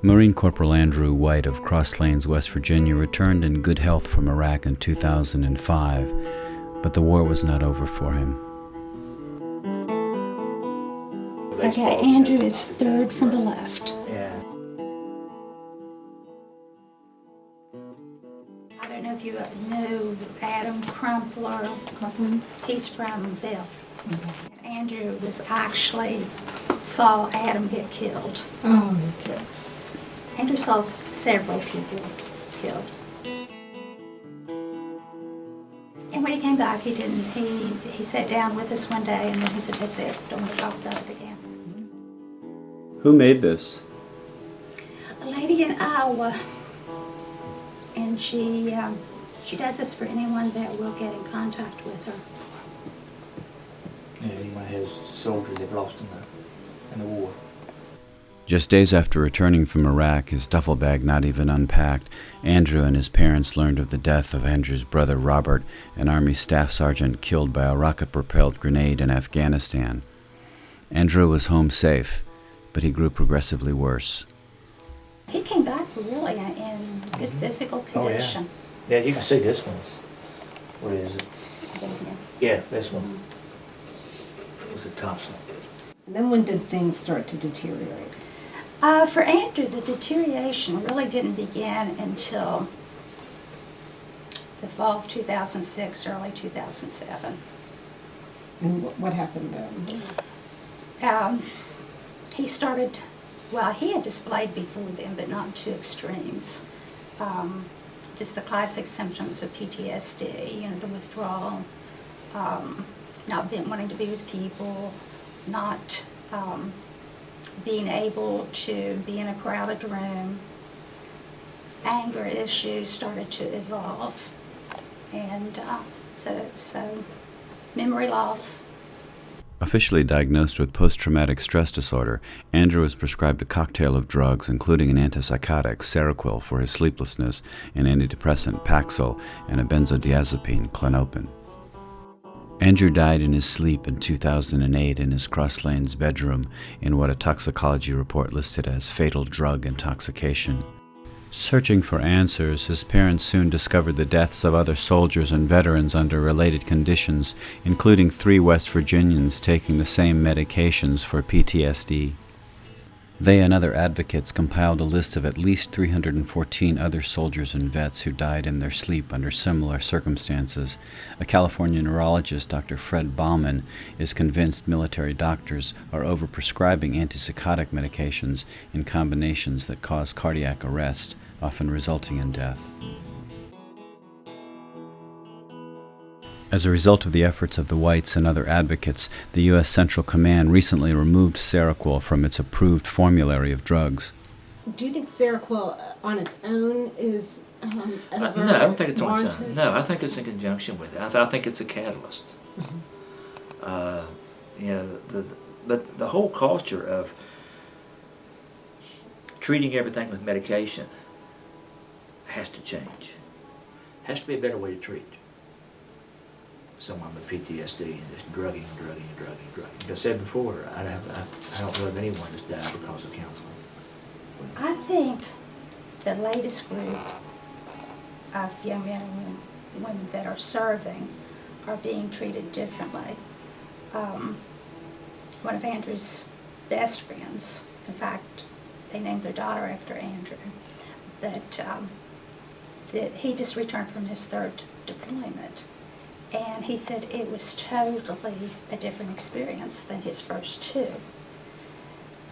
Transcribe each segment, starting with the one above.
Marine Corporal Andrew White of Cross Lanes, West Virginia, returned in good health from Iraq in 2005, but the war was not over for him. Okay, Andrew is third from the left. Yeah. I don't know if you know Adam Crumpler. He's from Bell. Mm-hmm. Andrew saw Adam get killed. Oh, okay. Andrew saw several people killed. And when he came back, he sat down with us one day and then he said, "That's it, don't want to talk about it again." Who made this? A lady in Iowa, and she does this for anyone that will get in contact with her. Yeah, anyone has soldiers they've lost in the war. Just days after returning from Iraq, his duffel bag not even unpacked, Andrew and his parents learned of the death of Andrew's brother Robert, an Army staff sergeant killed by a rocket-propelled grenade in Afghanistan. Andrew was home safe, but he grew progressively worse. He came back really in good physical condition. Oh, yeah. Yeah, you can see this one. What is it? Yeah, this one. It was a Thompson. And then when did things start to deteriorate? For Andrew, the deterioration really didn't begin until the fall of 2006, early 2007. And what happened then? He started, he had displayed before then, but not to extremes. Just the classic symptoms of PTSD, the withdrawal, not wanting to be with people, not being able to be in a crowded room. Anger issues started to evolve, and so memory loss. Officially diagnosed with post-traumatic stress disorder, Andrew was prescribed a cocktail of drugs, including an antipsychotic, Seroquel, for his sleeplessness, an antidepressant, Paxil, and a benzodiazepine, Clonopin. Andrew died in his sleep in 2008 in his Cross Lanes bedroom in what a toxicology report listed as fatal drug intoxication. Searching for answers, his parents soon discovered the deaths of other soldiers and veterans under related conditions, including 3 West Virginians taking the same medications for PTSD. They and other advocates compiled a list of at least 314 other soldiers and vets who died in their sleep under similar circumstances. A California neurologist, Dr. Fred Bauman, is convinced military doctors are overprescribing antipsychotic medications in combinations that cause cardiac arrest, often resulting in death. As a result of the efforts of the Whites and other advocates, the U.S. Central Command recently removed Seroquel from its approved formulary of drugs. Do you think Seroquel on its own is No, I don't think it's on its own. No, I think it's in conjunction with it. I think it's a catalyst. But the whole culture of treating everything with medication has to change. Has to be a better way to treat someone with PTSD and just drugging. Like I said before, I don't know of anyone that's died because of counseling. I think the latest group of young men and women that are serving are being treated differently. One of Andrew's best friends, in fact, they named their daughter after Andrew, but that he just returned from his 3rd deployment. And he said it was totally a different experience than his first 2.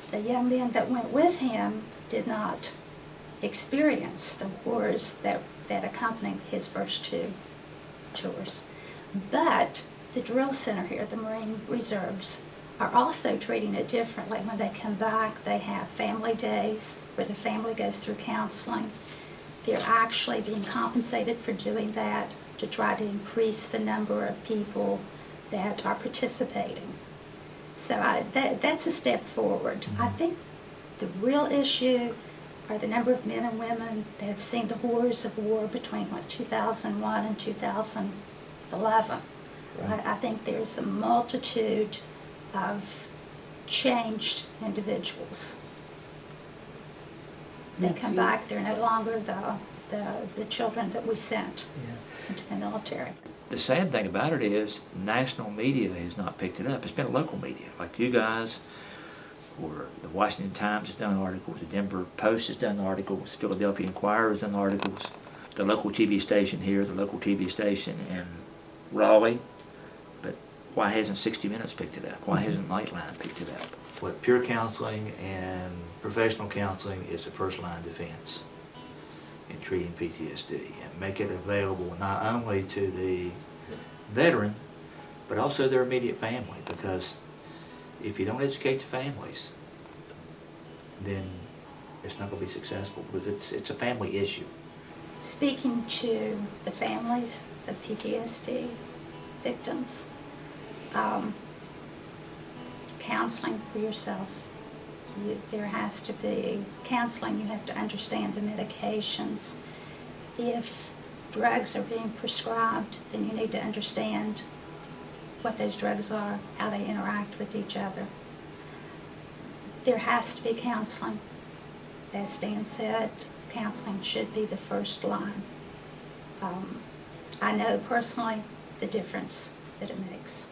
The young men that went with him did not experience the horrors that accompanied his first 2 tours. But the drill center here, the Marine Reserves, are also treating it differently. When they come back, they have family days where the family goes through counseling. They're actually being compensated for doing that, to try to increase the number of people that are participating. So that's a step forward. I think the real issue are the number of men and women that have seen the horrors of war between 2001 and 2011. Right. I think there's a multitude of changed individuals. They That's come you. back, they're no longer the children that we sent Yeah. into the military. The sad thing about it is national media has not picked it up. It's been local media, like you guys, or the Washington Times has done articles, the Denver Post has done articles, Philadelphia Inquirer has done articles, the local TV station here, the local TV station in Raleigh. But why hasn't 60 Minutes picked it up? Why hasn't Nightline picked it up? What peer counseling and professional counseling is the first line defense in treating PTSD, and make it available not only to the veteran, but also their immediate family, because if you don't educate the families, then it's not going to be successful, because it's a family issue. Speaking to the families of PTSD victims, counseling for yourself. There has to be counseling. You have to understand the medications. If drugs are being prescribed, then you need to understand what those drugs are, how they interact with each other. There has to be counseling. As Stan said, counseling should be the first line. I know personally the difference that it makes.